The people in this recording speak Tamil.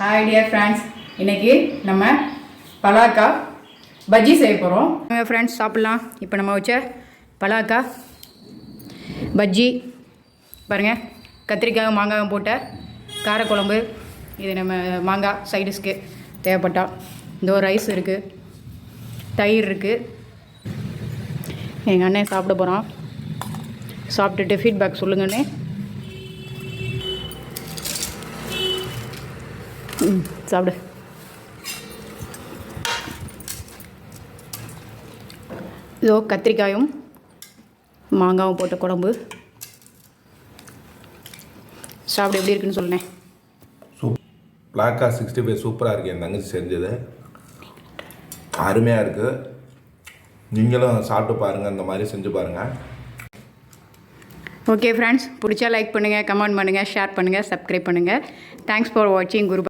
ஹாய் டியர் ஃப்ரெண்ட்ஸ், இன்றைக்கி நம்ம பலாக்கா பஜ்ஜி செய்ய போகிறோம். ஃப்ரெண்ட்ஸ் சாப்பிட்லாம். இப்போ நம்ம வச்ச பலாக்கா பஜ்ஜி பாருங்கள், கத்திரிக்காயும் மாங்காயும் போட்ட காரக்குழம்பு. இது நம்ம மாங்காய் சைடிஷ்க்கு தேவைப்பட்டா. இந்த ரைஸ் இருக்குது, தயிர் இருக்குது. எங்கள் அண்ணன் சாப்பிட போகிறான். சாப்பிட்டுட்டு ஃபீட்பேக் சொல்லுங்கண்ணே. சாப்பிடு. இதோ கத்திரிக்காயும் மாங்காயும் போட்ட குழம்பு. சாப்பிட எப்படி இருக்குன்னு சொல்லுனேன். பலாக்கா 65 சூப்பராக இருக்குது. என் தங்கச்சி செஞ்சது அருமையாக இருக்குது. நீங்களும் சாப்பிட்டு பாருங்கள், அந்த மாதிரி செஞ்சு பாருங்கள். ஓகே ஃப்ரெண்ட்ஸ், பிடிச்சா லைக் பண்ணுங்கள், கமெண்ட் பண்ணுங்கள், ஷேர் பண்ணுங்கள், சப்ஸ்கிரைப் பண்ணுங்கள். தேங்க்ஸ் ஃபார் வாட்சிங். குரு.